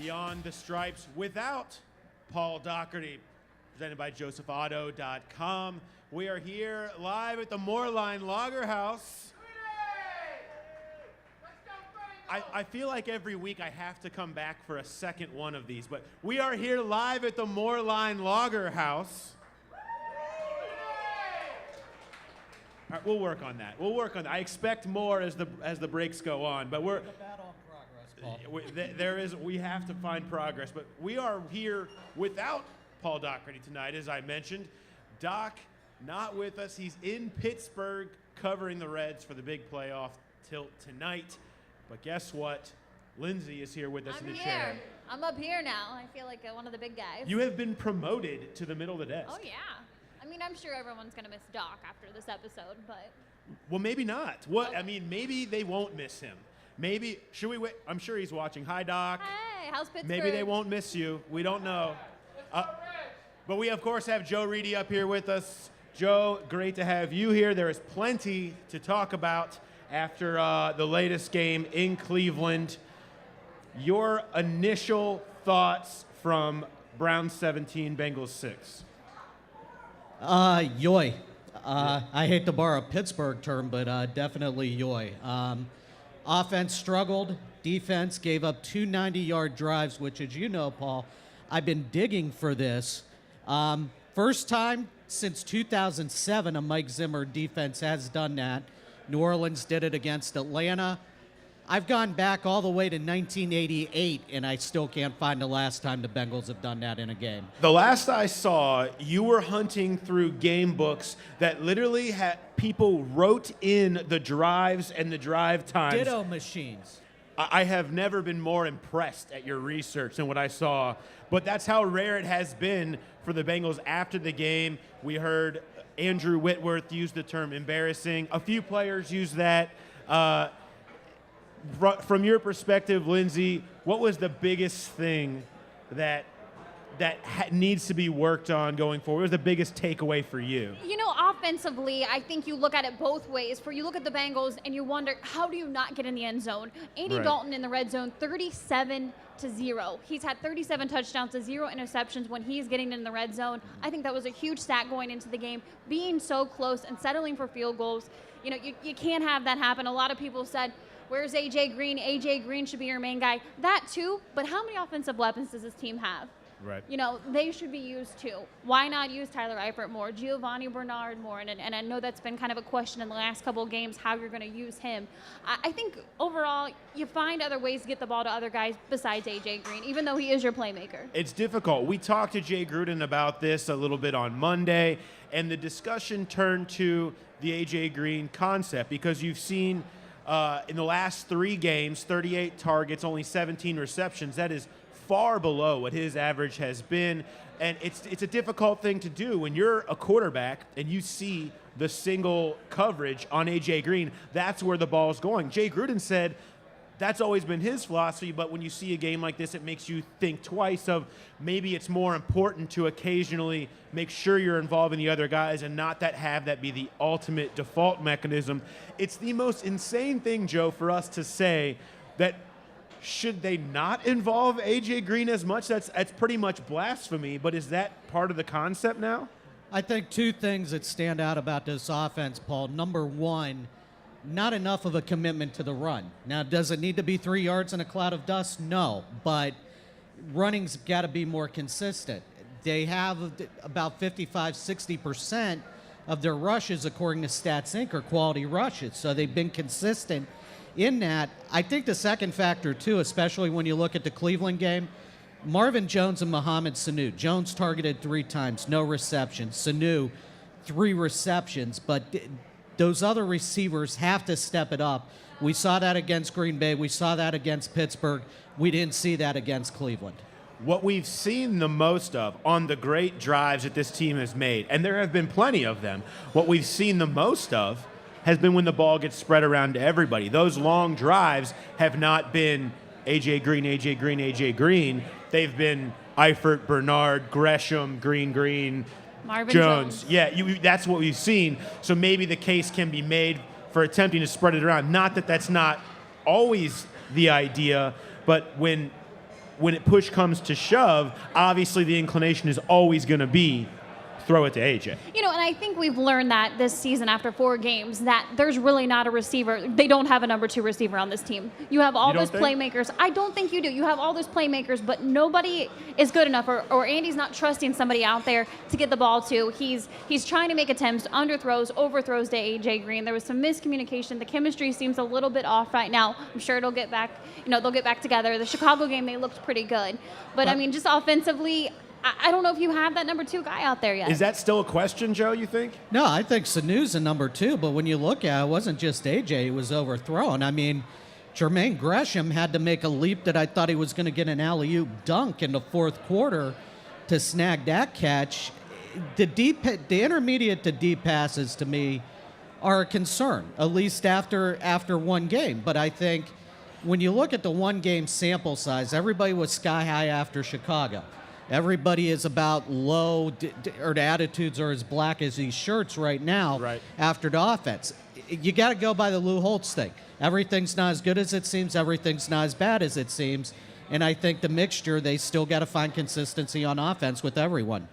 Beyond the Stripes without Paul Daugherty, presented by josephauto.com. We are here live at the Moerlein Lager House. I feel like every week I have to come back for a second one of these, but we are here live at the Moerlein Lager House. All right, we'll work on that. I expect more as the breaks go on, but we're we have to find progress. But we are here without Paul Daugherty tonight, as I mentioned. Doc not with us. He's in Pittsburgh covering the Reds for the big playoff tilt tonight. But guess what? Lindsay is here with us in the chair. I'm up here now. I feel like one of the big guys. You have been promoted to the middle of the desk. Oh, yeah. I mean, I'm sure everyone's going to miss Doc after this episode, but... Well, maybe not. What? I mean, maybe they won't miss him. Maybe, should we wait? I'm sure he's watching. Hi, Doc. Hey, how's Pittsburgh? Maybe they won't miss you. We don't know. But we, of course, have Joe Reedy up here with us. Joe, great to have you here. There is plenty to talk about after the latest game in Cleveland. Your initial thoughts from Browns 17, Bengals 6. Yoy. I hate to borrow a Pittsburgh term, but definitely yoy. Offense struggled. Defense gave up 2 90-yard drives, which, as you know, Paul, I've been digging for this. First time since 2007 a Mike Zimmer defense has done that. New Orleans did it against Atlanta. I've gone back all the way to 1988, and I still can't find the last time the Bengals have done that in a game. The last I saw, you were hunting through game books that literally had people wrote in the drives and the drive times. Ditto machines. I have never been more impressed at your research than what I saw, but that's how rare it has been for the Bengals after the game. We heard Andrew Whitworth use the term embarrassing. A few players use that. From your perspective, Lindsay, what was the biggest thing that needs to be worked on going forward? What was the biggest takeaway for you? You know, offensively, I think you look at it both ways. You look at the Bengals and you wonder, how do you not get in the end zone? Andy Dalton in the red zone, 37-0. He's had 37 touchdowns to 0 interceptions when he's getting in the red zone. I think that was a huge stat going into the game, being so close and settling for field goals. You know, you can't have that happen. A lot of people said, where's A.J. Green? A.J. Green should be your main guy. That too, but how many offensive weapons does this team have? Right. You know, they should be used too. Why not use Tyler Eifert more, Giovanni Bernard more? And I know that's been kind of a question in the last couple of games, how you're going to use him. I think overall, you find other ways to get the ball to other guys besides A.J. Green, even though he is your playmaker. It's difficult. We talked to Jay Gruden about this a little bit on Monday, and the discussion turned to the A.J. Green concept because you've seen in the last 3 games, 38 targets, only 17 receptions. That is far below what his average has been, and it's a difficult thing to do when you're a quarterback and you see the single coverage on A.J. Green. That's where the ball's going. Jay Gruden said that's always been his philosophy, but when you see a game like this, it makes you think twice of maybe it's more important to occasionally make sure you're involving the other guys and not have that be the ultimate default mechanism. It's the most insane thing, Joe, for us to say that should they not involve A.J. Green as much? That's pretty much blasphemy, but is that part of the concept now? I think 2 things that stand out about this offense, Paul. Number 1, not enough of a commitment to the run. Now, does it need to be 3 yards in a cloud of dust? No, but running's got to be more consistent. They have about 55-60% of their rushes, according to Stats Inc., are quality rushes, so they've been consistent in that. I think the second factor, too, especially when you look at the Cleveland game, Marvin Jones and Mohamed Sanu. Jones targeted 3 times, no receptions. Sanu, 3 receptions, but those other receivers have to step it up. We saw that against Green Bay. We saw that against Pittsburgh. We didn't see that against Cleveland. What we've seen the most of on the great drives that this team has made, and there have been plenty of them, what we've seen the most of has been when the ball gets spread around to everybody. Those long drives have not been A.J. Green, A.J. Green, A.J. Green. They've been Eifert, Bernard, Gresham, Green, Marvin Jones. Yeah, that's what we've seen. So maybe the case can be made for attempting to spread it around. Not that that's not always the idea, but when when push comes to shove, obviously the inclination is always going to be throw it to AJ. You know, and I think we've learned that this season after 4 games that there's really not a receiver. They don't have a number 2 receiver on this team. You have all those playmakers. I don't think you do. You have all those playmakers, but nobody is good enough, or Andy's not trusting somebody out there to get the ball to. He's trying to make attempts, underthrows, overthrows to AJ Green. There was some miscommunication. The chemistry seems a little bit off right now. I'm sure it'll get back. They'll get back together. The Chicago game, they looked pretty good, but I mean, just offensively, I don't know if you have that number 2 guy out there yet. Is that still a question, Joe, you think? No, I think Sanu's a number 2, but when you look at it, it wasn't just AJ who was overthrown. I mean, Jermaine Gresham had to make a leap that I thought he was going to get an alley-oop dunk in the 4th quarter to snag that catch. The intermediate to deep passes, to me, are a concern, at least after one game. But I think when you look at the one-game sample size, everybody was sky-high after Chicago. Everybody is about low, or the attitudes are as black as these shirts right now after the offense. You got to go by the Lou Holtz thing. Everything's not as good as it seems. Everything's not as bad as it seems. And I think the mixture, they still got to find consistency on offense with everyone.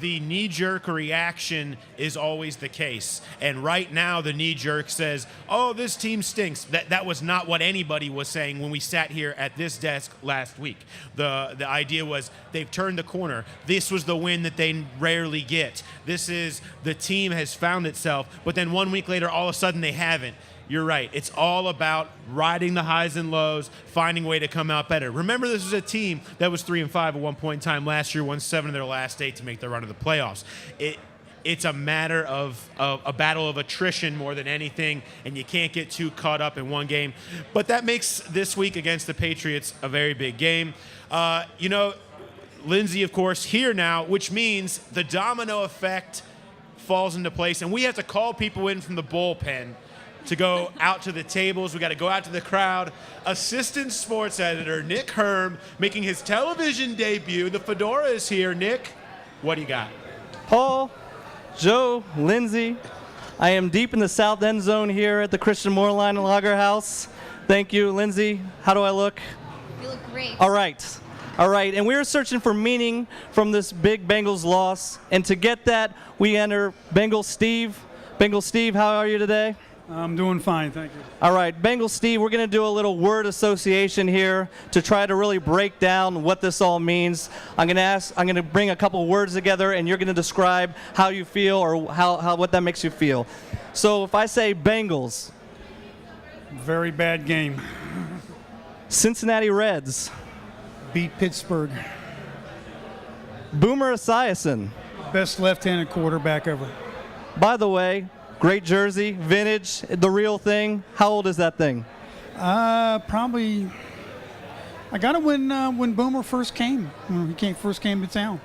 The knee-jerk reaction is always the case. And right now, the knee-jerk says, oh, this team stinks. That was not what anybody was saying when we sat here at this desk last week. The idea was they've turned the corner. This was the win that they rarely get. The team has found itself. But then 1 week later, all of a sudden, they haven't. You're right. It's all about riding the highs and lows, finding a way to come out better. Remember, this was a team that was 3-5 at one point in time last year, won 7 of their last 8 to make their run to the playoffs. It's a matter of a battle of attrition more than anything, and you can't get too caught up in one game. But that makes this week against the Patriots a very big game. Lindsey, of course, here now, which means the domino effect falls into place, and we have to call people in from the bullpen to go out to the tables. We got to go out to the crowd. Assistant sports editor Nick Herm making his television debut. The fedora is here. Nick, what do you got? Paul, Joe, Lindsey, I am deep in the south end zone here at the Christian Moerlein Lager House. Thank you, Lindsey. How do I look? You look great. All right. And we were searching for meaning from this big Bengals loss. And to get that, we enter Bengal Steve. Bengal Steve, how are you today? I'm doing fine, thank you. All right, Bengal Steve, we're going to do a little word association here to try to really break down what this all means. I'm going to bring a couple words together, and you're going to describe how you feel or what that makes you feel. So if I say Bengals. Very bad game. Cincinnati Reds. Beat Pittsburgh. Boomer Esiason. Best left-handed quarterback ever. By the way, great jersey, vintage, the real thing. How old is that thing? Probably. I got it when Boomer first came. When he first came to town.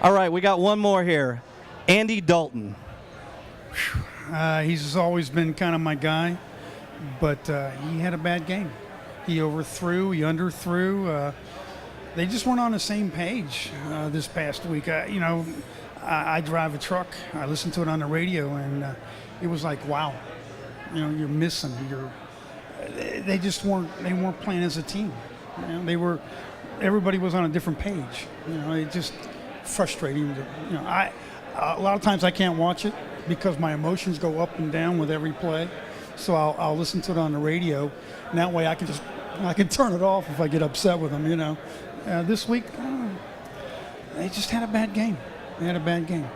All right, we got one more here. Andy Dalton. He's always been kind of my guy, but he had a bad game. He overthrew, he underthrew. They just weren't on the same page this past week. I drive a truck. I listened to it on the radio, and it was like, wow, you're missing. They just weren't. They weren't playing as a team. Everybody was on a different page. It just frustrating. A lot of times I can't watch it because my emotions go up and down with every play. So I'll listen to it on the radio, and that way I can turn it off if I get upset with them. This week, they just had a bad game. They had a bad game.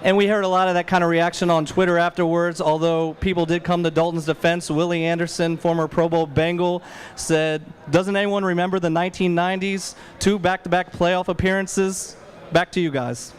And we heard a lot of that kind of reaction on Twitter afterwards, although people did come to Dalton's defense. Willie Anderson, former Pro Bowl Bengal, said, doesn't anyone remember the 1990s? 2 back-to-back playoff appearances? Back to you guys.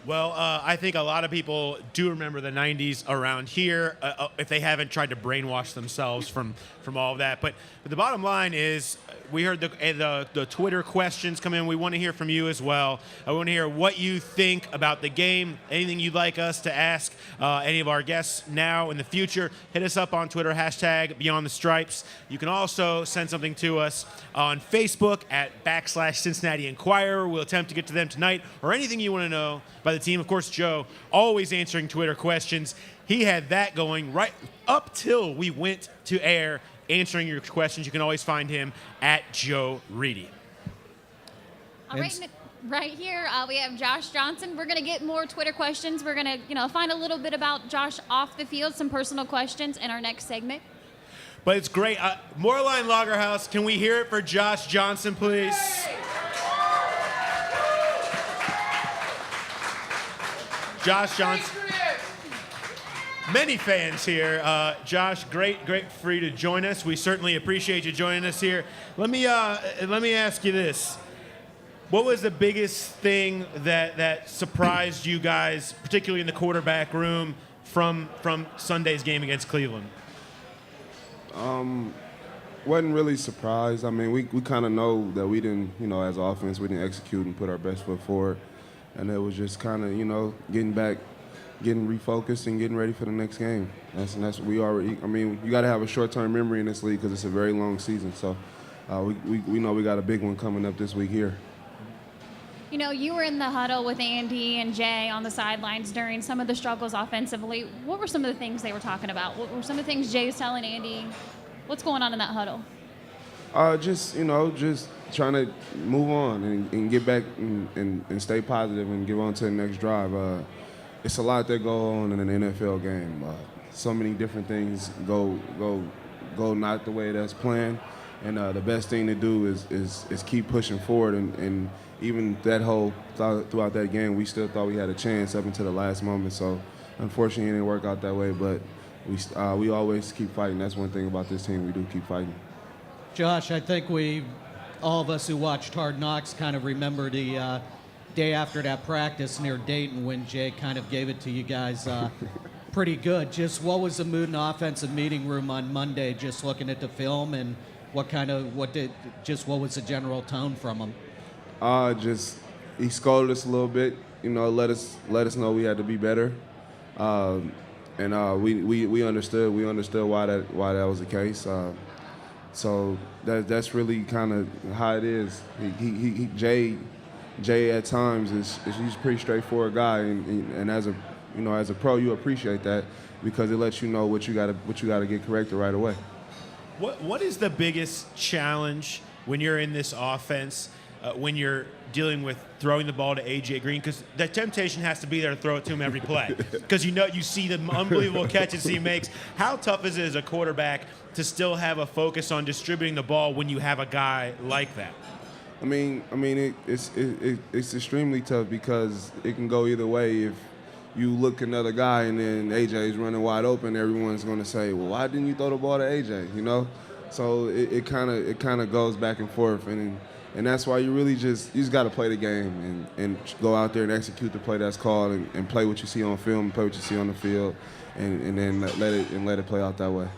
Well, I think a lot of people do remember the 90s around here if they haven't tried to brainwash themselves from all of that. But the bottom line is we heard the Twitter questions come in. We want to hear from you as well. I want to hear what you think about the game, anything you'd like us to ask any of our guests now in the future. Hit us up on Twitter, #BeyondTheStripes. You can also send something to us on Facebook at /Cincinnati Enquirer. We'll attempt to get to them tonight, or anything you want to know by the team. Of course, Joe, always answering Twitter questions. He had that going right up till we went to air, answering your questions. You can always find him at Joe Reedy. All right, right here we have Josh Johnson. We're going to get more Twitter questions. We're going to, find a little bit about Josh off the field, some personal questions in our next segment. But it's great. Moerlein Lager House, can we hear it for Josh Johnson, please? Josh Johnson. Many fans here. Josh, great for you to join us. We certainly appreciate you joining us here. Let me ask you this. What was the biggest thing that surprised you guys, particularly in the quarterback room, from Sunday's game against Cleveland? Wasn't really surprised. I mean, we kind of know that we didn't, as offense, we didn't execute and put our best foot forward. And it was just kind of, getting back, getting refocused and getting ready for the next game. That's what we already, you got to have a short-term memory in this league because it's a very long season. So we know we got a big one coming up this week here. You were in the huddle with Andy and Jay on the sidelines during some of the struggles offensively. What were some of the things they were talking about? What were some of the things Jay was telling Andy? What's going on in that huddle? Just trying to move on and get back and stay positive and get on to the next drive. It's a lot that go on in an NFL game. So many different things go not the way that's planned. And the best thing to do is keep pushing forward. And even that throughout that game, we still thought we had a chance up until the last moment. So unfortunately, it didn't work out that way. But we always keep fighting. That's one thing about this team. We do keep fighting. Josh, I think all of us who watched Hard Knocks kind of remember the day after that practice near Dayton when Jay kind of gave it to you guys pretty good. Just what was the mood in the offensive meeting room on Monday, just looking at the film, and what was the general tone from him? He scolded us a little bit, let us know we had to be better. And we understood why that was the case. So that's really kind of how it is. Jay at times he's a pretty straightforward guy, and as a pro you appreciate that because it lets you know what you gotta get corrected right away. What is the biggest challenge when you're in this offense, when you're dealing with throwing the ball to A.J. Green? Because the temptation has to be there to throw it to him every play because you see the unbelievable catches he makes. How tough is it as a quarterback to still have a focus on distributing the ball when you have a guy like that? It's extremely tough because it can go either way. If you look at another guy and then AJ's running wide open, everyone's going to say, well, why didn't you throw the ball to AJ, So it kind of goes back and forth, and that's why you just got to play the game and go out there and execute the play that's called and play what you see on film, play what you see on the field, and then let it play out that way.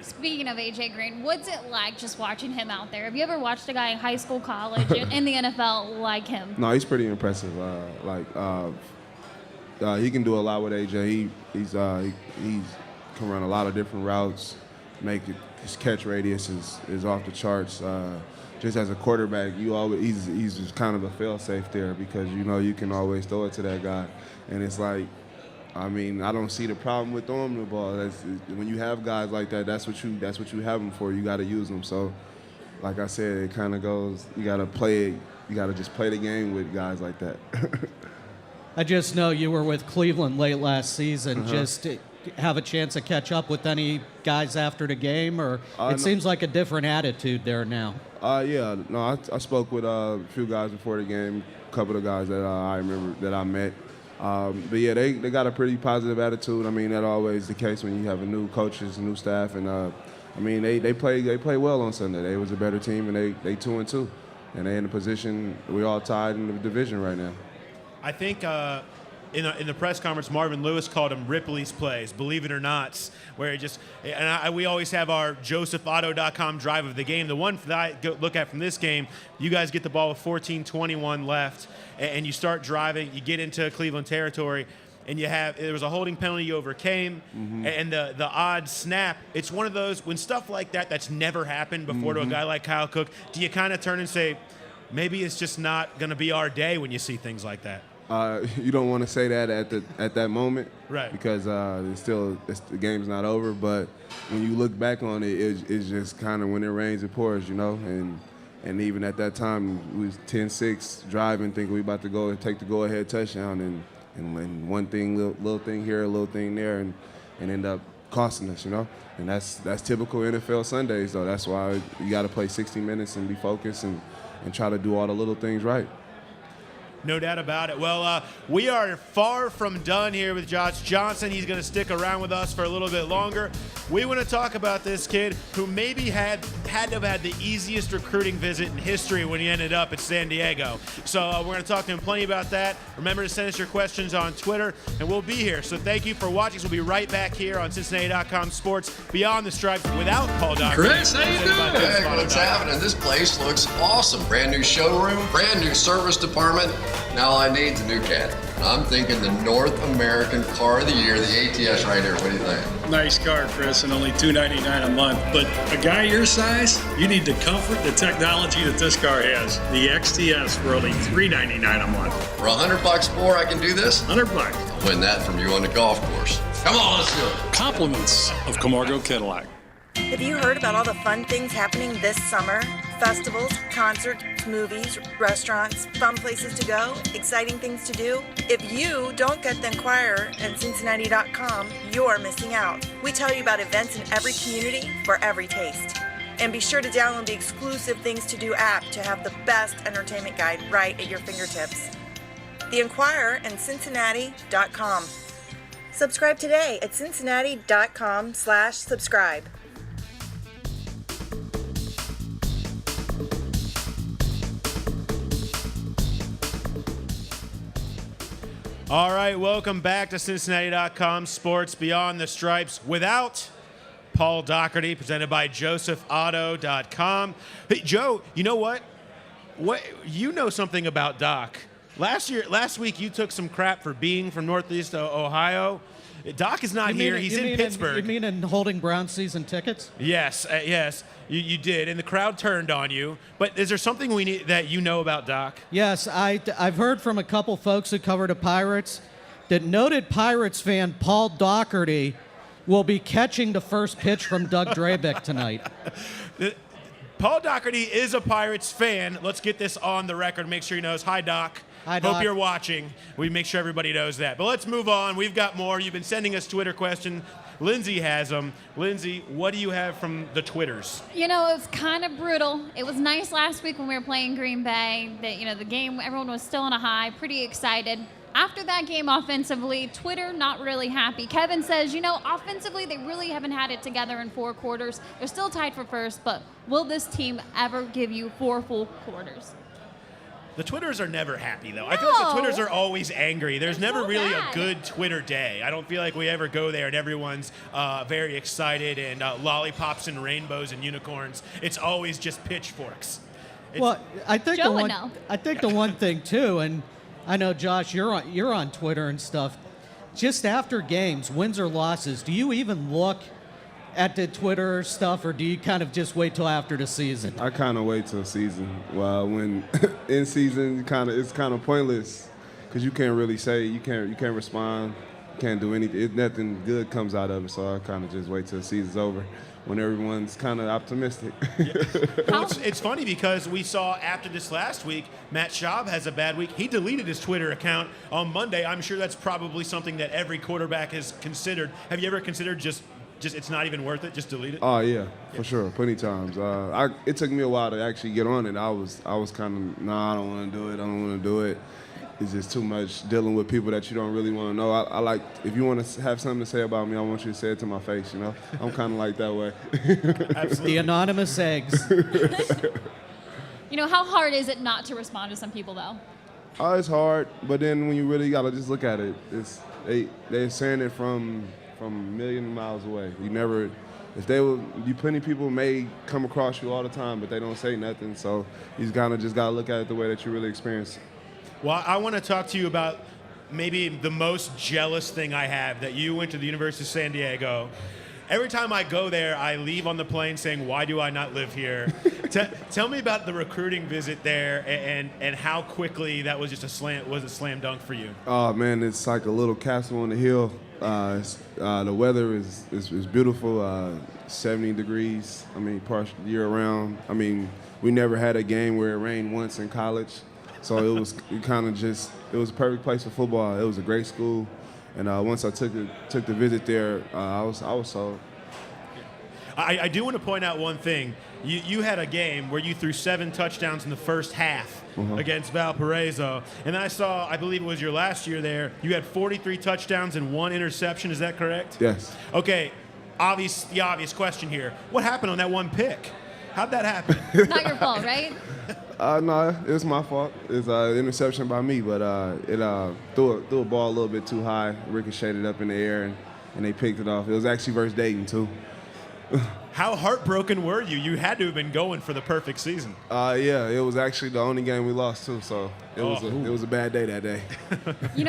Speaking of A.J. Green, what's it like just watching him out there? Have you ever watched a guy in high school, college, in the NFL like him? No, he's pretty impressive. He can do a lot with A.J. He can run a lot of different routes. His catch radius is off the charts. Just as a quarterback, he's just kind of a fail-safe there because you can always throw it to that guy, and it's like. I don't see the problem with throwing the ball. When you have guys like that, that's what you have them for. You got to use them. So, like I said, it kind of goes. You got to play. You got to just play the game with guys like that. I just know you were with Cleveland late last season. Just to have a chance to catch up with any guys after the game, or it seems like a different attitude there now. Yeah. No, I spoke with a few guys before the game. A couple of guys that I remember that I met. But yeah, they got a pretty positive attitude. That's always the case when you have a new coaches, new staff, and they play well on Sunday. They was a better team, and they 2-2, and they in a position we're all tied in the division right now. I think in the press conference, Marvin Lewis called them Ripley's plays, believe it or not, where we always have our josephauto.com drive of the game. The one that I look at from this game, you guys get the ball with 14:21 left, and you start driving, you get into Cleveland territory, and there was a holding penalty you overcame, and the odd snap. It's one of those, when stuff like that's never happened before to a guy like Kyle Cook, do you kind of turn and say, maybe it's just not going to be our day when you see things like that? You don't want to say that at that moment, right? Because the game's not over. But when you look back on it, it's just kind of when it rains, it pours, and And even at that time, we was 10-6 driving, thinking we about to go and take the go-ahead touchdown, and one thing, little thing here, a little thing there, and end up costing us, And that's typical NFL Sundays, though. That's why you got to play 60 minutes and be focused and try to do all the little things right. No doubt about it. Well, we are far from done here with Josh Johnson. He's going to stick around with us for a little bit longer. We want to talk about this kid who maybe had to have had the easiest recruiting visit in history when he ended up at San Diego. So we're going to talk to him plenty about that. Remember to send us your questions on Twitter, and we'll be here. So thank you for watching. We'll be right back here on Cincinnati.com Sports Beyond the Stripes without Paul Daugherty. Chris, how you doing? Hey, what's happening? This place looks awesome. Brand new showroom, brand new service department. Now all I need is a new cat. I'm thinking the North American Car of the Year, the ATS right here. What do you think? Nice car, Chris, and only $299 a month. But a guy your size, you need the comfort, the technology that this car has. The XTS for only $399 a month. For $100 more, I can do this? $100. I'll win that from you on the golf course. Come on, let's do it. Compliments of Camargo Cadillac. Have you heard about all the fun things happening this summer? Festivals, concerts, movies, restaurants, fun places to go, exciting things to do? If you don't get the Enquirer and Cincinnati.com, you're missing out. We tell you about events in every community for every taste. And be sure to download the exclusive Things to Do app to have the best entertainment guide right at your fingertips. The Enquirer and Cincinnati.com. Subscribe today at Cincinnati.com/subscribe. All right, welcome back to Cincinnati.com Sports Beyond the Stripes without Paul Daugherty, presented by JosephAuto.com. Hey, Joe, you know what? You know something about Doc. Last week, you took some crap for being from Northeast Ohio. Doc is not here. He's in Pittsburgh. You mean in holding Brown season tickets? Yes, yes. You did, and the crowd turned on you. But is there something we need that you know about Doc? Yes, I've heard from a couple folks who cover the Pirates that noted Pirates fan Paul Daugherty will be catching the first pitch from Doug Drabeck tonight. Paul Daugherty is a Pirates fan. Let's get this on the record. Make sure he knows. Hi, Doc. Hi, Doc. Hope you're watching. We make sure everybody knows that. But let's move on. We've got more. You've been sending us Twitter questions. Lindsay has them. Lindsay, what do you have from the Twitters? You know, it was kind of brutal. It was nice last week when we were playing Green Bay that, the game, everyone was still on a high, pretty excited. After that game offensively, Twitter not really happy. Kevin says, offensively, they really haven't had it together in 4 quarters. They're still tied for first, but will this team ever give you 4 full quarters? The Twitters are never happy, though. I feel like the Twitters are always angry. There's never so really bad. a good Twitter day. I don't feel like we ever go there and everyone's very excited and lollipops and rainbows and unicorns. It's always just pitchforks. Well, I think Joe would know. the one thing too, and I know Josh, you're on Twitter and stuff. Just after games, wins or losses, do you even look at the Twitter stuff, or do you kind of just wait till after the season? I kind of wait till season. Well, when in season, it's kind of pointless because you can't really say, you can't respond, you can't do anything. Nothing good comes out of it. So I kind of just wait till the season's over when everyone's kind of optimistic. Well, it's funny because we saw after this last week, Matt Schaub has a bad week. He deleted his Twitter account on Monday. I'm sure that's probably something that every quarterback has considered. Have you ever considered just it's not even worth it, just delete it? Oh yeah, for sure, plenty of times. It took me a while to actually get on it. I was kind of, I don't want to do it. I don't want to do it. It's just too much dealing with people that you don't really want to know. I like, if you want to have something to say about me, I want you to say it to my face. I'm kind of like that way. Absolutely. The anonymous eggs. How hard is it not to respond to some people, though? Oh, it's hard, but then when you really gotta just look at it, they're saying it from a million miles away. Plenty of people may come across you all the time, but they don't say nothing. So you kind of just gotta look at it the way that you really experience it. Well, I want to talk to you about maybe the most jealous thing I have, that you went to the University of San Diego. Every time I go there, I leave on the plane saying, why do I not live here? Tell me about the recruiting visit there and how quickly that was just a slam dunk for you. Oh, man, it's like a little castle on the hill. The weather is beautiful, 70 degrees. I mean, year round. I mean, we never had a game where it rained once in college. So it was it was a perfect place for football. It was a great school. And once I took the visit there, I was sold. I do want to point out one thing. You had a game where you threw 7 touchdowns in the first half against Valparaiso. And then I believe it was your last year there, you had 43 touchdowns and 1 interception. Is that correct? Yes. Okay, the obvious question here. What happened on that one pick? How'd that happen? Not your fault, right? No, it was my fault. It's an interception by me, but it threw a ball a little bit too high, ricocheted up in the air, and they picked it off. It was actually versus Dayton, too. How heartbroken were you? You had to have been going for the perfect season. Yeah, it was actually the only game we lost, too, so it was a bad day that day.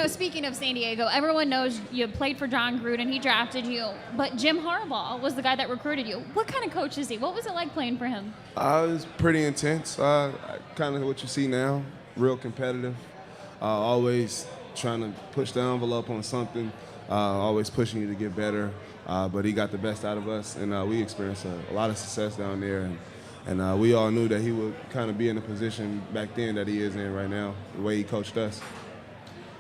Speaking of San Diego, everyone knows you played for John Gruden. He drafted you. But Jim Harbaugh was the guy that recruited you. What kind of coach is he? What was it like playing for him? It was pretty intense. Kind of what you see now, real competitive. Always trying to push the envelope on something, always pushing you to get better. But he got the best out of us, and we experienced a lot of success down there. And we all knew that he would kind of be in the position back then that he is in right now, the way he coached us.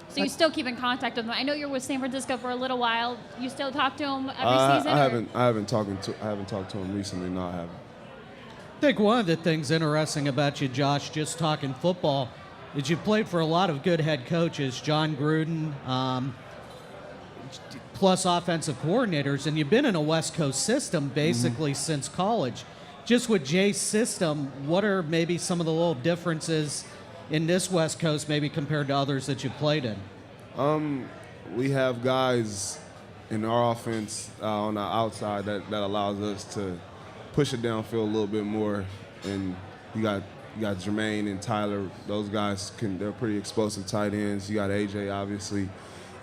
So you still keep in contact with him. I know you're with San Francisco for a little while. You still talk to him every season? I haven't talked to him recently. No, I haven't. I think one of the things interesting about you, Josh, just talking football, is you played for a lot of good head coaches, John Gruden, plus offensive coordinators, and you've been in a West Coast system basically since college. Just with Jay's system, what are maybe some of the little differences in this West Coast maybe compared to others that you've played in? We have guys in our offense on the outside that allows us to push it downfield a little bit more, and you got Jermaine and Tyler. Those guys they're pretty explosive tight ends. You got AJ, obviously.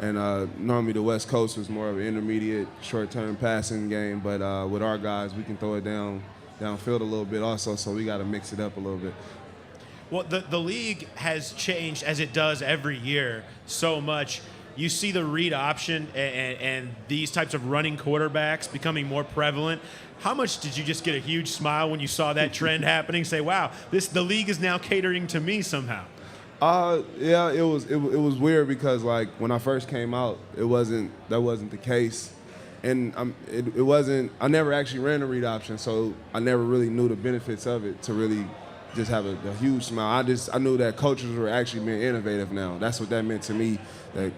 And normally the West Coast was more of an intermediate, short-term passing game, but with our guys, we can throw it downfield a little bit also, so we got to mix it up a little bit. Well, the league has changed, as it does every year, so much. You see the read option and these types of running quarterbacks becoming more prevalent. How much did you just get a huge smile when you saw that trend happening? Say, wow, the league is now catering to me somehow. Yeah, it was weird because like when I first came out, that wasn't the case, and it wasn't. I never actually ran a read option, so I never really knew the benefits of it to really just have a huge smile. I knew that coaches were actually being innovative now. That's what that meant to me. That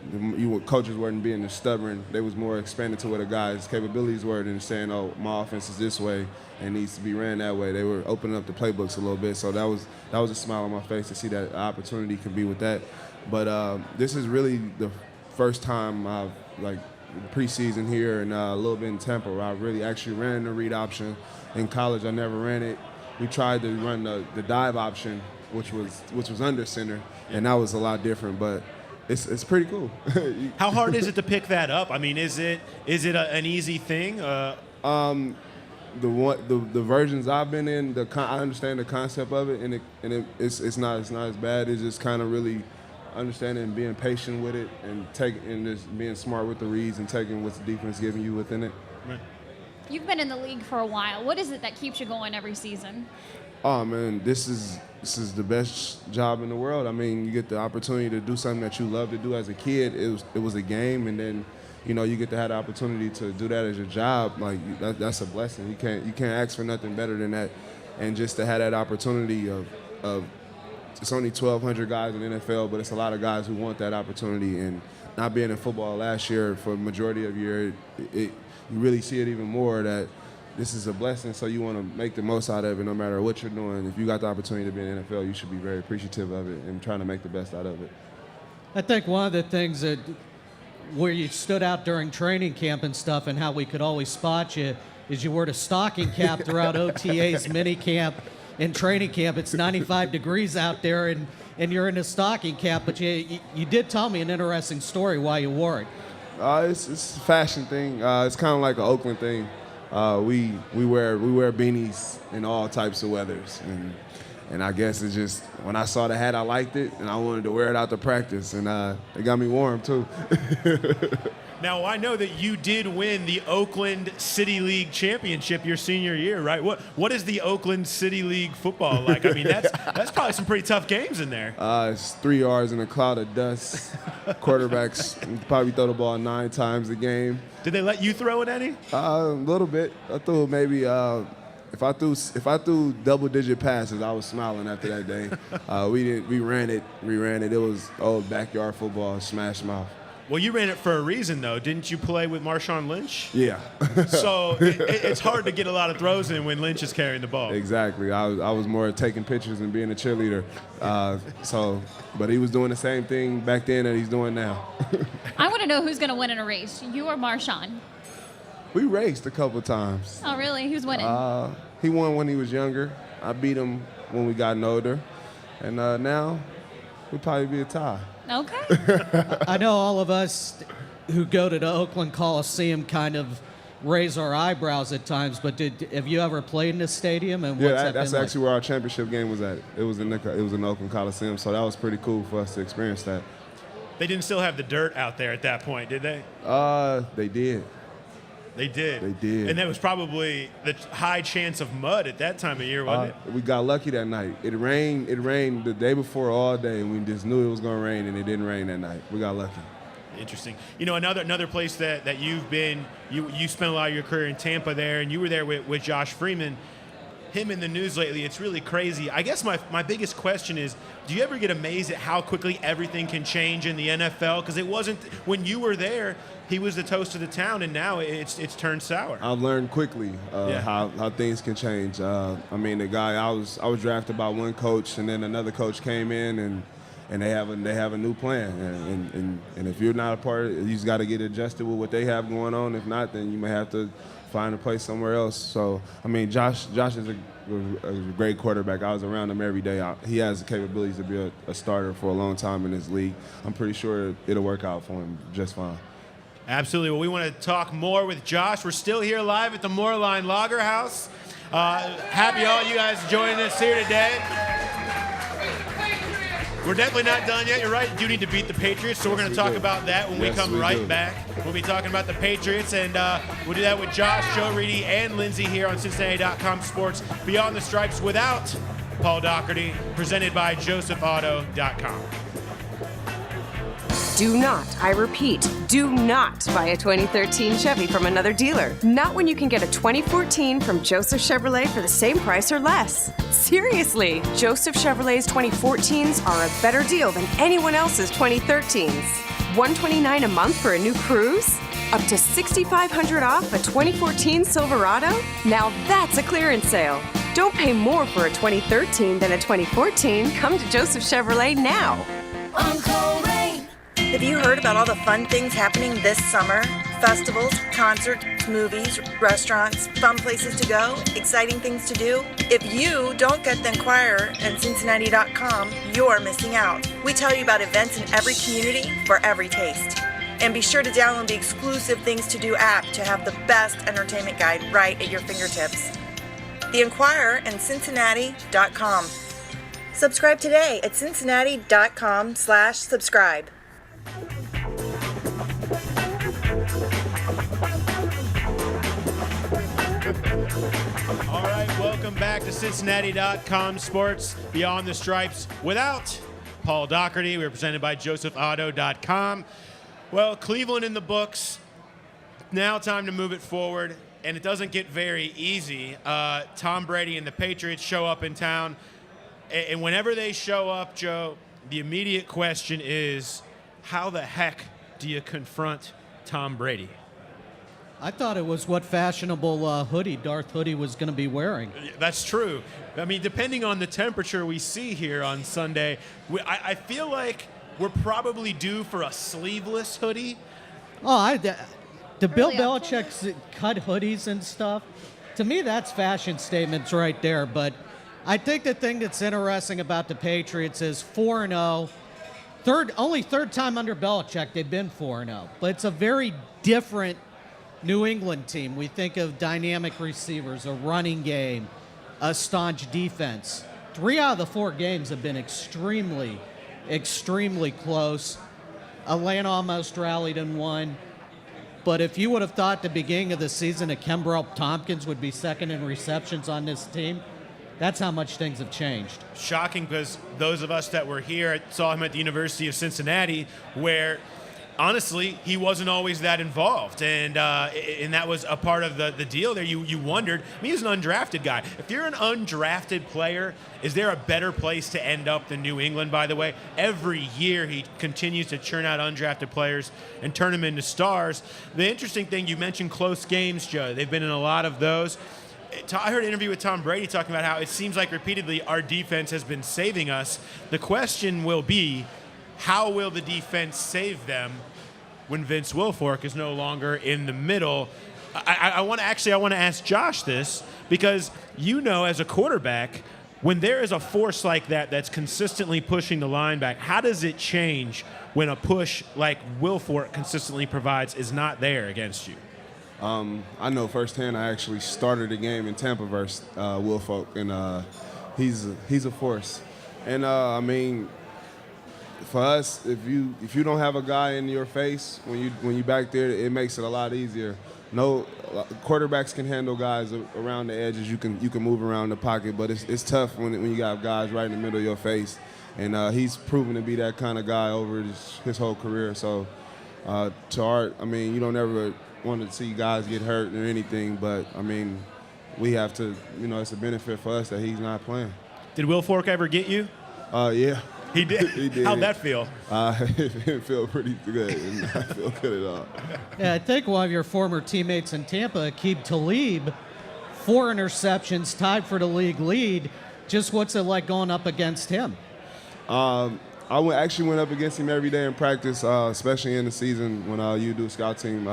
coaches weren't being as stubborn. They was more expanded to what a guy's capabilities were than saying, "Oh, my offense is this way and needs to be ran that way." They were opening up the playbooks a little bit, so that was a smile on my face to see that opportunity could be with that. But this is really the first time I've preseason here and a little bit in Tampa where I really actually ran the read option. In college, I never ran it. We tried to run the dive option, which was under center, and that was a lot different, but it's pretty cool. How hard is it to pick that up? I mean, is it an easy thing? The versions I've been in, I understand the concept of it, and it's not as bad. It's just kind of really understanding and being patient with it, and just being smart with the reads and taking what the defense giving you within it. Right. You've been in the league for a while. What is it that keeps you going every season? Oh man, this is the best job in the world. I mean, you get the opportunity to do something that you love to do as a kid. It was a game, and then you get to have the opportunity to do that as your job. Like that's a blessing. You can't ask for nothing better than that. And just to have that opportunity of it's only 1,200 guys in the NFL, but it's a lot of guys who want that opportunity. And not being in football last year for the majority of the year, you really see it even more that this is a blessing, so you want to make the most out of it no matter what you're doing. If you got the opportunity to be in the NFL, you should be very appreciative of it and trying to make the best out of it. I think one of the things where you stood out during training camp and stuff and how we could always spot you is you wore a stocking cap throughout OTAs, mini camp, and training camp. It's 95 degrees out there, and you're in a stocking cap, but you did tell me an interesting story why you wore it. It's a fashion thing. It's kind of like an Oakland thing. We wear beanies in all types of weathers, and I guess it's just when I saw the hat, I liked it, and I wanted to wear it out to practice, and it got me warm too. Now, I know that you did win the Oakland City League championship your senior year, right? What is the Oakland City League football like? I mean, that's probably some pretty tough games in there. It's 3 yards in a cloud of dust. Quarterbacks probably throw the ball 9 times a game. Did they let you throw it any? A little bit. I threw maybe if I threw double-digit passes, I was smiling after that day. We ran it. It was old backyard football, smash mouth. Well, you ran it for a reason, though. Didn't you play with Marshawn Lynch? Yeah. So it's hard to get a lot of throws in when Lynch is carrying the ball. Exactly. I was more taking pictures and being a cheerleader. But he was doing the same thing back then that he's doing now. I want to know who's going to win in a race, you or Marshawn. We raced a couple times. Oh, really? Who's winning? He won when he was younger. I beat him when we gotten older. And now we'll probably be a tie. Okay. I know all of us who go to the Oakland Coliseum kind of raise our eyebrows at times, but have you ever played in this stadium? And That's actually where our championship game was at. It was in the Oakland Coliseum, so that was pretty cool for us to experience that. They didn't still have the dirt out there at that point, did they? They did. They did. They did. And that was probably the high chance of mud at that time of year, wasn't it? We got lucky that night. It rained the day before all day, and we just knew it was going to rain, and it didn't rain that night. We got lucky. Interesting. You know, another place that you've been, you spent a lot of your career in Tampa there, and you were there with Josh Freeman. Him in the news lately, it's really crazy. I guess my biggest question is, do you ever get amazed at how quickly everything can change in the NFL? Because it wasn't, when you were there, he was the toast of the town, and now it's turned sour. I've learned quickly how things can change. I mean, the guy I was drafted by one coach, and then another coach came in, and they have a new plan. And if you're not a part of it, you just got to get adjusted with what they have going on. If not, then you may have to find a place somewhere else. So, I mean, Josh is a great quarterback. I was around him every day. He has the capabilities to be a starter for a long time in this league. I'm pretty sure it'll work out for him just fine. Absolutely. Well, we want to talk more with Josh. We're still here live at the Moerlein Lager House. Happy all you guys joining us here today. We're definitely not done yet. You're right. You do need to beat the Patriots, so we're going to talk about that when we come right back. We'll be talking about the Patriots, and we'll do that with Josh, Joe Reedy, and Lindsay here on Cincinnati.com Sports Beyond the Stripes without Paul Daugherty, presented by JosephAuto.com. Do not, I repeat, do not buy a 2013 Chevy from another dealer. Not when you can get a 2014 from Joseph Chevrolet for the same price or less. Seriously, Joseph Chevrolet's 2014s are a better deal than anyone else's 2013s. $129 a month for a new Cruise? Up to $6,500 off a 2014 Silverado? Now that's a clearance sale. Don't pay more for a 2013 than a 2014. Come to Joseph Chevrolet now. Uncle Ray. Have you heard about all the fun things happening this summer? Festivals, concerts, movies, restaurants, fun places to go, exciting things to do? If you don't get the Enquirer and Cincinnati.com, you're missing out. We tell you about events in every community for every taste. And be sure to download the exclusive Things to Do app to have the best entertainment guide right at your fingertips. The Enquirer and Cincinnati.com. Subscribe today at Cincinnati.com/subscribe. All right, welcome back to Cincinnati.com Sports Beyond the Stripes without Paul Daugherty. We're presented by JosephAuto.com. Well, Cleveland in the books. Now time to move it forward, and it doesn't get very easy. Tom Brady and the Patriots show up in town, and whenever they show up, Joe, the immediate question is, how the heck do you confront Tom Brady? I thought it was what fashionable hoodie Darth Hoodie was going to be wearing. That's true. I mean, depending on the temperature we see here on Sunday, I feel like we're probably due for a sleeveless hoodie. Oh, the Bill Early Belichick's cut hoodies and stuff, to me, that's fashion statements right there. But I think the thing that's interesting about the Patriots is 4-0. Only third time under Belichick they've been 4-0. But it's a very different New England team. We think of dynamic receivers, a running game, a staunch defense. 3 out of the 4 games have been extremely close. Atlanta almost rallied and won. but if you would have thought at the beginning of the season that Kenbrell Tompkins would be second in receptions on this team, that's how much things have changed. Shocking, because those of us that were here saw him at the University of Cincinnati, where honestly he wasn't always that involved, and that was a part of the deal there. You wondered. I mean, he's an undrafted guy. If you're an undrafted player, is there a better place to end up than New England? By the way, every year he continues to churn out undrafted players and turn them into stars. The interesting thing, you mentioned close games, Joe. They've been in a lot of those. I heard an interview with Tom Brady talking about how it seems like repeatedly our defense has been saving us. The question will be, how will the defense save them when Vince Wilfork is no longer in the middle? I want to ask Josh this, because as a quarterback, when there is a force like that that's consistently pushing the line back, how does it change when a push like Wilfork consistently provides is not there against you? I know firsthand. I actually started a game in Tampa versus Wilfork, and he's a force. And I mean, for us, if you don't have a guy in your face when you back there, it makes it a lot easier. No, quarterbacks can handle guys around the edges. You can move around the pocket, but it's tough when you got guys right in the middle of your face. And he's proven to be that kind of guy over his whole career. So I mean, you don't ever want to see guys get hurt or anything, but I mean, we have to, it's a benefit for us that he's not playing. Did Wilfork ever get you? Yeah. He did? He did. How'd that feel? It felt pretty good. It did not feel good at all. Yeah, I think one of your former teammates in Tampa, Aqib Talib, 4 interceptions, tied for the league lead. Just what's it like going up against him? I actually went up against him every day in practice, especially in the season when you do scout team.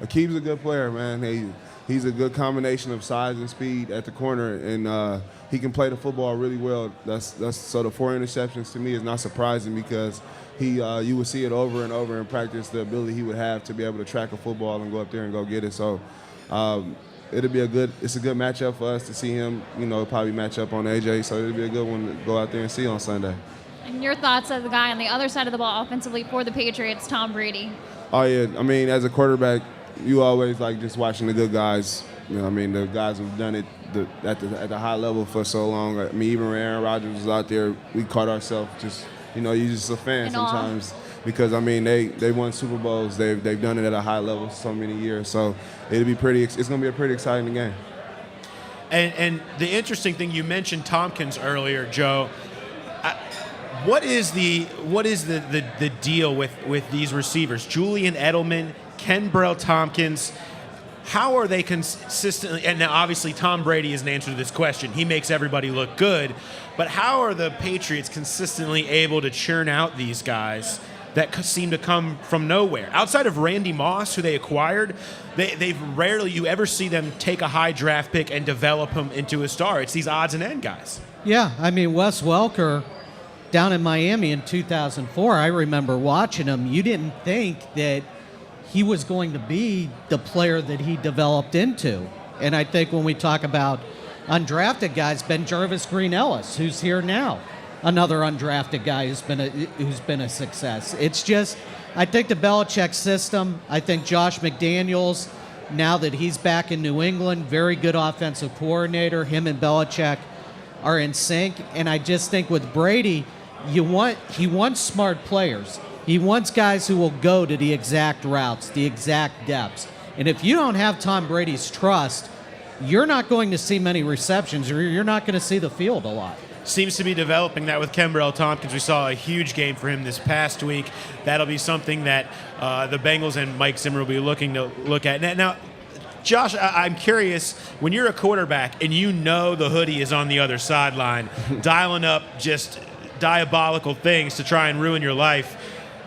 Aqib's a good player, man. He's a good combination of size and speed at the corner, and he can play the football really well. So the 4 interceptions to me is not surprising, because you would see it over and over in practice, the ability he would have to be able to track a football and go up there and go get it. So it's a good matchup for us to see him, probably match up on AJ. So it'll be a good one to go out there and see on Sunday. And your thoughts as the guy on the other side of the ball offensively for the Patriots, Tom Brady? Oh yeah, I mean, as a quarterback, you always like just watching the good guys. The guys who've done it at the high level for so long. I mean, even when Aaron Rodgers was out there, we caught ourselves just, you're just a fan sometimes, because I mean they won Super Bowls. They've done it at a high level so many years. So it's going to be a pretty exciting game. And the interesting thing, you mentioned Tompkins earlier, Joe. What is the deal with these receivers? Julian Edelman, Kenbrell Tompkins, how are they consistently, and now obviously Tom Brady is an answer to this question. He makes everybody look good, but how are the Patriots consistently able to churn out these guys that seem to come from nowhere? Outside of Randy Moss, who they acquired, they've rarely you ever see them take a high draft pick and develop him into a star. It's these odds and end guys. Yeah, I mean, Wes Welker down in Miami in 2004, I remember watching him. You didn't think that he was going to be the player that he developed into. And I think when we talk about undrafted guys, Ben Jarvis Green Ellis, who's here now, another undrafted guy who's been a success. It's just, I think the Belichick system, I think Josh McDaniels, now that he's back in New England, very good offensive coordinator, him and Belichick are in sync. And I just think with Brady, he wants smart players. He wants guys who will go to the exact routes, the exact depths. And if you don't have Tom Brady's trust, you're not going to see many receptions, or you're not going to see the field a lot. Seems to be developing that with Kenbrell Tompkins. We saw a huge game for him this past week. That'll be something that the Bengals and Mike Zimmer will be looking to look at. Now, Josh, I'm curious, when you're a quarterback and the hoodie is on the other sideline, dialing up just diabolical things to try and ruin your life,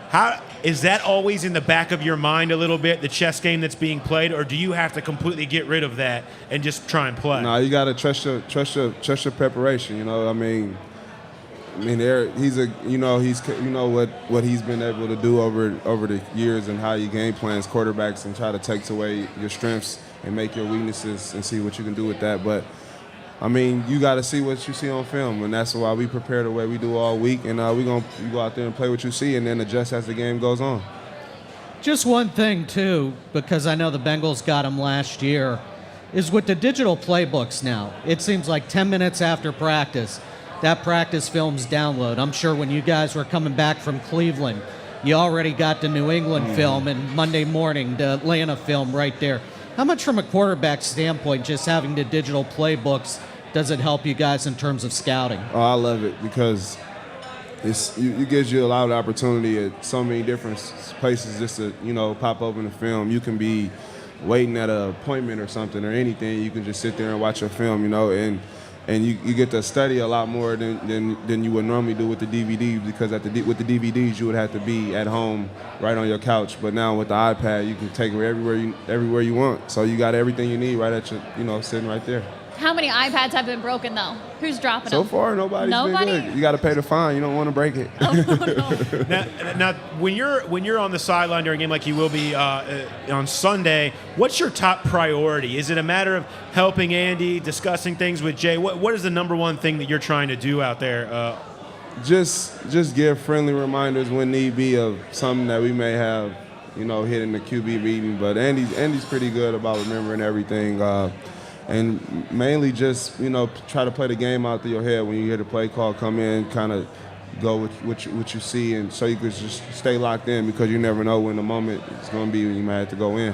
how is that always in the back of your mind a little bit, the chess game that's being played, or do you have to completely get rid of that and just try and play? No, you got to trust your preparation. I mean, he's what he's been able to do over the years, and how you game plans quarterbacks and try to take away your strengths and make your weaknesses and see what you can do with that. But I mean, you got to see what you see on film, and that's why we prepare the way we do all week, and we're going to go out there and play what you see and then adjust as the game goes on. Just one thing, too, because I know the Bengals got them last year, is with the digital playbooks now, it seems like 10 minutes after practice, that practice film's download. I'm sure when you guys were coming back from Cleveland, you already got the New England film, and Monday morning, the Atlanta film right there. How much from a quarterback standpoint, just having the digital playbooks, does it help you guys in terms of scouting? Oh, I love it because it gives you a lot of opportunity at so many different places just to, pop open the film. You can be waiting at an appointment or something or anything. You can just sit there and watch your film, and you get to study a lot more than you would normally do with the DVD, because with the DVDs you would have to be at home right on your couch. But now with the iPad, you can take it everywhere you want. So you got everything you need right at your, sitting right there. How many iPads have been broken, though? Who's dropping them? So far, nobody's been good. You got to pay the fine. You don't want to break it. Oh, no. Now, when you're on the sideline during a game like you will be on Sunday, what's your top priority? Is it a matter of helping Andy, discussing things with Jay? What is the number one thing that you're trying to do out there? Just give friendly reminders when need be of something that we may have, hit in the QB meeting. But Andy's pretty good about remembering everything. And mainly just, try to play the game out through your head when you hear the play call come in, kind of go with what you see, and so you could just stay locked in, because you never know when the moment is going to be when you might have to go in.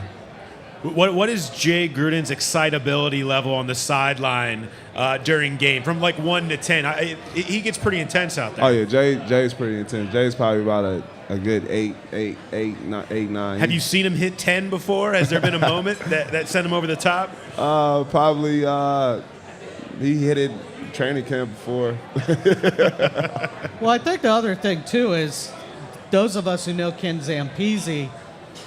What is Jay Gruden's excitability level on the sideline during game, from like 1 to 10? He gets pretty intense out there. Oh, yeah, Jay's pretty intense. Jay's probably about a good 8, 9. Have you seen him hit 10 before? Has there been a moment that sent him over the top? Probably he hit it training camp before. Well, I think the other thing, too, is those of us who know Ken Zampese,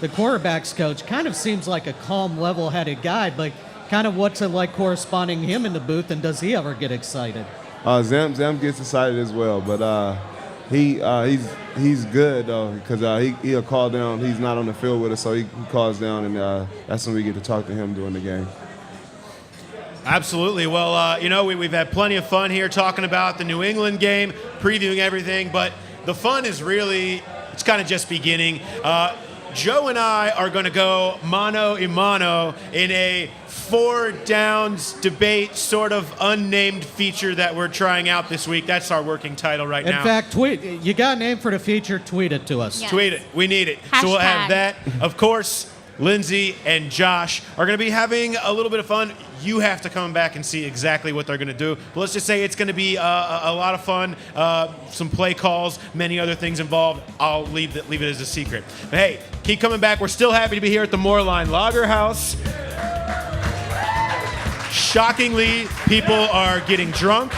the quarterback's coach, kind of seems like a calm, level-headed guy, but kind of what's it like corresponding him in the booth, and does he ever get excited? Zam gets excited as well, but he's good, though, because he'll call down. He's not on the field with us, so he calls down, and that's when we get to talk to him during the game. Absolutely. Well, we've had plenty of fun here talking about the New England game, previewing everything, but the fun is really, it's kind of just beginning. Joe and I are going to go mano a mano in a 4 downs debate, sort of unnamed feature that we're trying out this week. That's our working title right now. In fact, you got a name for the feature, tweet it to us. Yes. Tweet it. We need it. Hashtag. So we'll have that. Of course, Lindsay and Josh are going to be having a little bit of fun. You have to come back and see exactly what they're going to do. But let's just say it's going to be a lot of fun, some play calls, many other things involved. I'll leave it as a secret. But hey, keep coming back. We're still happy to be here at the Moerlein Lager House. Shockingly, people are getting drunk.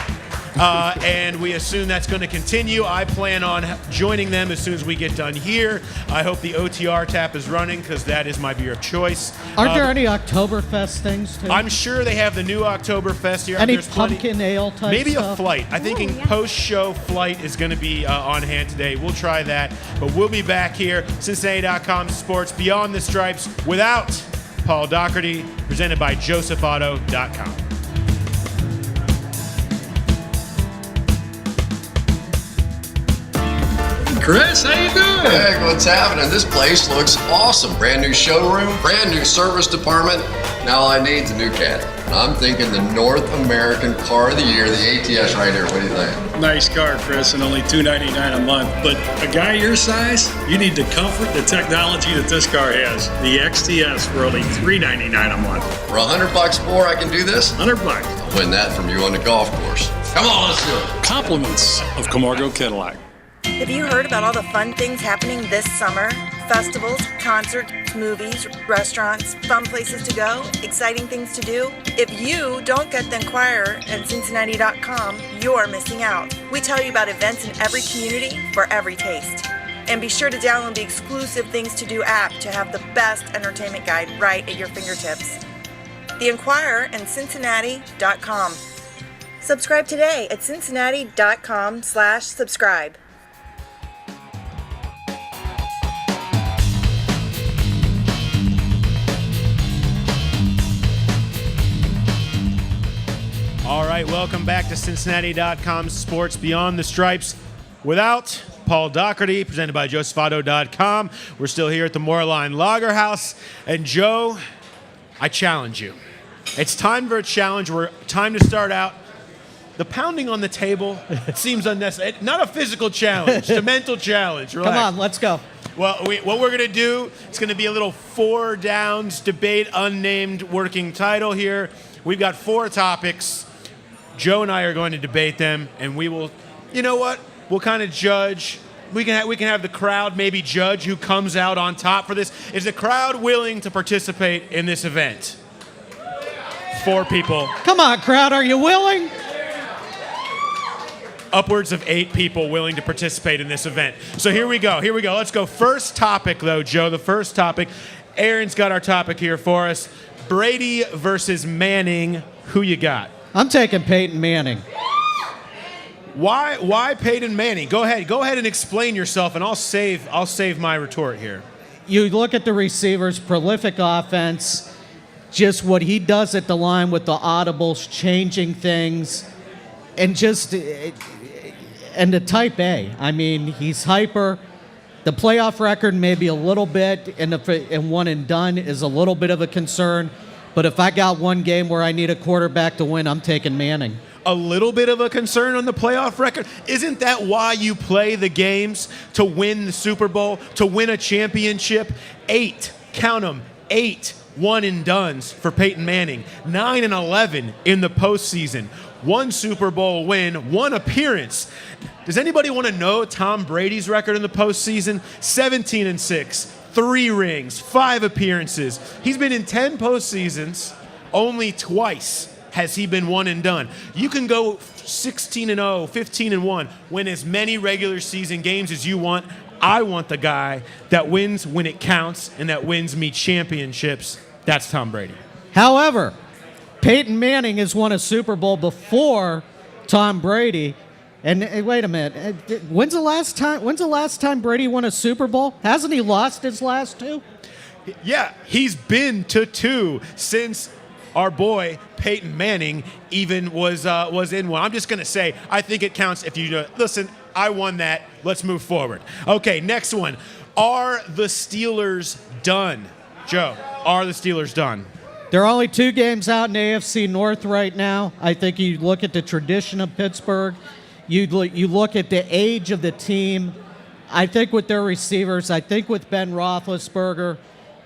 And we assume that's going to continue. I plan on joining them as soon as we get done here. I hope the OTR tap is running, because that is my beer of choice. Aren't there any Oktoberfest things, too? I'm sure they have the new Oktoberfest here. Any There's pumpkin ale type Maybe stuff? a flight. I'm thinking post-show flight is going to be on hand today. We'll try that. But we'll be back here, Cincinnati.com Sports Beyond the Stripes, without Paul Daugherty, presented by JosephAuto.com. Chris, how you doing? Hey, what's happening? This place looks awesome. Brand new showroom, brand new service department. Now all I need is a new caddy. And I'm thinking the North American Car of the Year, the ATS right here. What do you think? Nice car, Chris, and only $299 a month. But a guy your size, you need the comfort, the technology that this car has. The XTS for only $399 a month. For $100 more, I can do this? $100. I'll win that from you on the golf course. Come on, let's do it. Compliments of Camargo Cadillac. Have you heard about all the fun things happening this summer? Festivals, concerts, movies, restaurants, fun places to go, exciting things to do? If you don't get the Enquirer and Cincinnati.com, you're missing out. We tell you about events in every community for every taste. And be sure to download the exclusive Things to Do app to have the best entertainment guide right at your fingertips. The Enquirer and Cincinnati.com. Subscribe today at Cincinnati.com/subscribe. All right, welcome back to Cincinnati.com Sports Beyond the Stripes, without Paul Daugherty, presented by josephauto.com. We're still here at the Moerlein Lager House. And Joe, I challenge you. It's time for a challenge. Time to start out. The pounding on the table seems unnecessary. Not a physical challenge, a mental challenge. Relax. Come on, let's go. Well, what we're going to do, it's going to be a little 4 downs debate, unnamed working title here. We've got 4 topics. Joe and I are going to debate them, and we will, you know what? We'll kind of judge. We can have the crowd maybe judge who comes out on top for this. Is the crowd willing to participate in this event? 4 people. Come on, crowd, are you willing? Upwards of 8 people willing to participate in this event. So here we go. Let's go. First topic, though, Joe. The first topic. Aaron's got our topic here for us. Brady versus Manning. Who you got? I'm taking Peyton Manning. Why Peyton Manning? Go ahead and explain yourself, and I'll save my retort here. You look at the receivers, prolific offense, just what he does at the line with the audibles, changing things, and the type A. I mean, he's hyper. The playoff record maybe a little bit, and one and done is a little bit of a concern. But if I got one game where I need a quarterback to win, I'm taking Manning. A little bit of a concern on the playoff record? Isn't that why you play the games? To win the Super Bowl, to win a championship? 8, count them, 8 one-and-dones for Peyton Manning. 9-11 in the postseason. 1 Super Bowl win, 1 appearance. Does anybody want to know Tom Brady's record in the postseason? 17-6. 3 rings, 5 appearances. He's been in 10 postseasons. Only twice has he been one and done. You can go 16-0, 15-1, win as many regular season games as you want. I want the guy that wins when it counts and that wins me championships. That's Tom Brady. However, Peyton Manning has won a Super Bowl before Tom Brady. And wait a minute, when's the last time Brady won a Super Bowl? Hasn't he lost his last 2? Yeah, he's been to 2 since our boy Peyton Manning even was in one. I'm just gonna say, I think it counts if you listen. I won that. Let's move forward. Okay, next one. Are the Steelers done, Joe? Are the Steelers done? There are only 2 games out in AFC North right now. I think you look at the tradition of Pittsburgh. You look at the age of the team. I think with their receivers, I think with Ben Roethlisberger,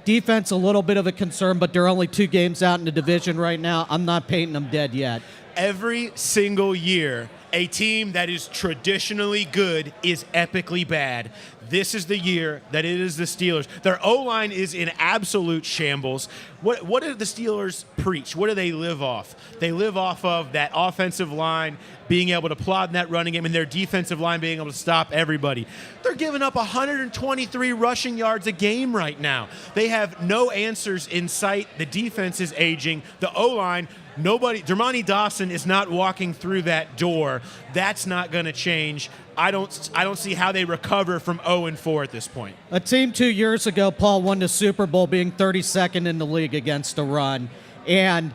defense a little bit of a concern, but there are only 2 games out in the division right now. I'm not painting them dead yet. Every single year, a team that is traditionally good is epically bad. This is the year that it is the Steelers. Their O-line is in absolute shambles. What do the Steelers preach? What do they live off? They live off of that offensive line being able to plod in that running game and their defensive line being able to stop everybody. They're giving up 123 rushing yards a game right now. They have no answers in sight. The defense is aging. The O-line, Dermontti Dawson is not walking through that door. That's not going to change. I don't see how they recover from 0-4 at this point. A team 2 years ago, Paul, won the Super Bowl being 32nd in the league against the run. And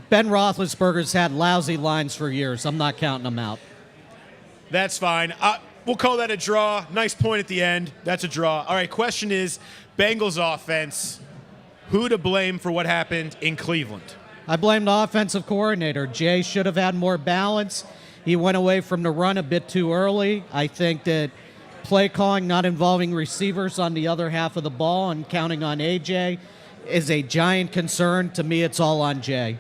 Ben Roethlisberger's had lousy lines for years. I'm not counting them out. That's fine. We'll call that a draw. Nice point at the end. That's a draw. All right, question is, Bengals offense, who to blame for what happened in Cleveland? I blame the offensive coordinator. Jay should have had more balance. He went away from the run a bit too early. I think that play calling not involving receivers on the other half of the ball and counting on AJ is a giant concern. To me, it's all on Jay.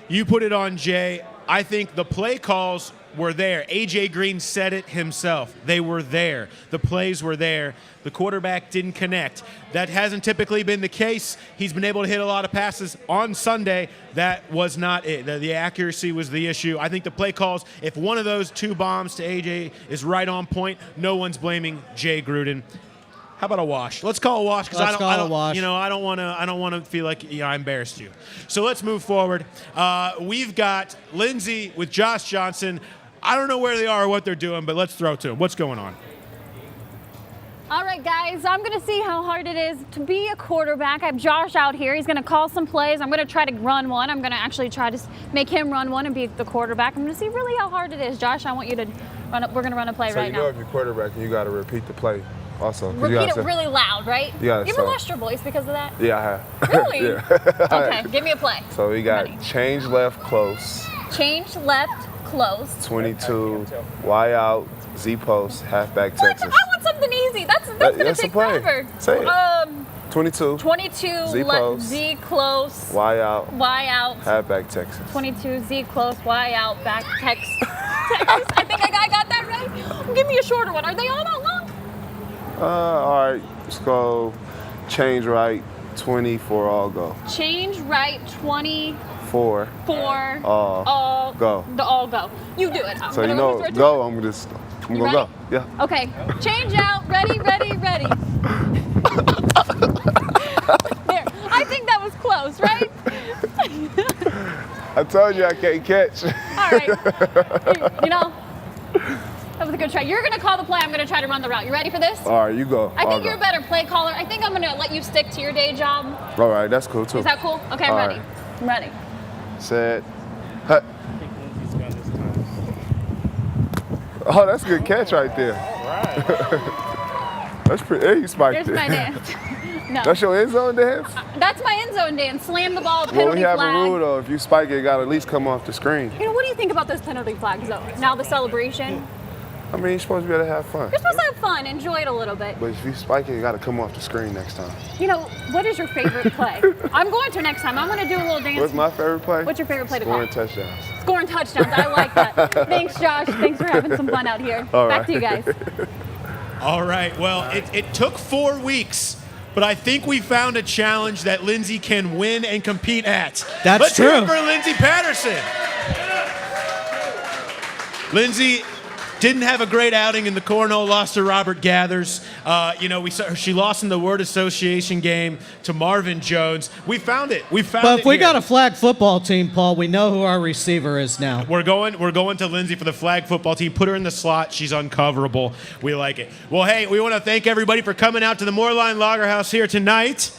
You put it on Jay. I think the play calls were there. A.J. Green said it himself. They were there. The plays were there. The quarterback didn't connect. That hasn't typically been the case. He's been able to hit a lot of passes on Sunday. That was not it. The accuracy was the issue. I think the play calls, if one of those 2 bombs to A.J. is right on point, no one's blaming Jay Gruden. How about a wash? Let's call a wash because I don't want to feel like I embarrassed you. So let's move forward. We've got Lindsay with Josh Johnson. I don't know where they are or what they're doing, but let's throw to them. What's going on? All right, guys, I'm going to see how hard it is to be a quarterback. I have Josh out here. He's going to call some plays. I'm going to try to run one. I'm going to actually try to make him run one and be the quarterback. I'm going to see really how hard it is. Josh, I want you to We're gonna run a play So right you know now. if you're quarterbacking, you got to repeat the play also. 'cause you Repeat gotta it really loud, right? You gotta ever say- lost your voice because of that? Yeah, I have. Really? Yeah. Okay, give me a play. So we got Ready. change left close, Change left, close. 22, Y out, Z post, halfback What? Texas. I want something easy. That's gonna that's take the play. forever. Say it. 22, 22 Z left, post. Z close, Y out, Y out. halfback Texas. 22 Z close, Y out, back Texas. I think I got that right. Give me a shorter one. Are they all that long? All right, let's go. Change right, 24 all go. Change right, 24. 4. All go. The all go. You do it. I'm So gonna you know, overthrow it. go. I'm You gonna go. ready? Yeah. Okay. Change out. Ready, ready, ready. There. I think that was close, right? I told you I can't catch. All right. You know, that was a good try. You're gonna call the play. I'm gonna try to run the route. You ready for this? All right, you go. I I'll think go. you're a better play caller. I think I'm gonna let you stick to your day job. All right, that's cool too. Is that cool? Okay, I'm All ready. right. I'm ready. Set. Hut. Oh, that's a good catch right there. That's pretty. Hey, you spiked Here's it. my dance. No. That's your end zone dance? That's my end zone dance. Slam the ball, Well, penalty we have flag. a rule though. If you spike it, it got to at least come off the screen. You know, what do you think about those penalty flags though? Now the celebration. I mean, you're supposed to be able to have fun. You're supposed to have fun, enjoy it a little bit. But if you spike it, it got to come off the screen next time. You know, what is your favorite play? I'm going to next time. I'm going to do a little dance. What's my favorite play? What's your favorite play to call? Scoring touchdowns. Scoring touchdowns. I like that. Thanks, Josh. Thanks for having some fun out here. All Back right. to you guys. All right. Well, it took 4 weeks, but I think we found a challenge that Lindsay can win and compete at. That's Let's hear it true. for Lindsay Patterson. Lindsay didn't have a great outing in the Cornhole, lost to Robert Gathers. You know, she lost in the word association game to Marvin Jones. We found it. We found it. But if we here. got a flag football team, Paul, we know who our receiver is now. We're going to Lindsay for the flag football team. Put her in the slot. She's uncoverable. We like it. Well, hey, we want to thank everybody for coming out to the Moerlein Lager House here tonight.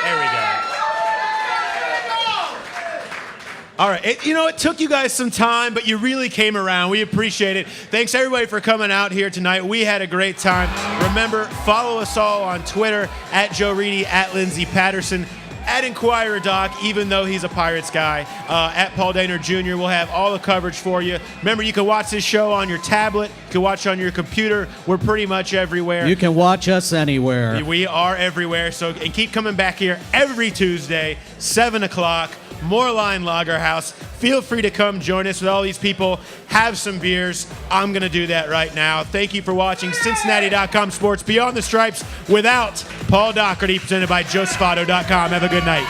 There we go. All right. It took you guys some time, but you really came around. We appreciate it. Thanks, everybody, for coming out here tonight. We had a great time. Remember, follow us all on Twitter, at Joe Reedy, at Lindsay Patterson, at Inquirer Doc, even though he's a Pirates guy, at Paul Daugherty Jr. We'll have all the coverage for you. Remember, you can watch this show on your tablet. You can watch it on your computer. We're pretty much everywhere. You can watch us anywhere. We are everywhere. So, and keep coming back here every Tuesday, 7 o'clock. Moerlein Lager House. Feel free to come join us with all these people. Have some beers. I'm going to do that right now. Thank you for watching Cincinnati.com Sports Beyond the Stripes without Paul Daugherty, presented by JosephAuto.com. Have a good night.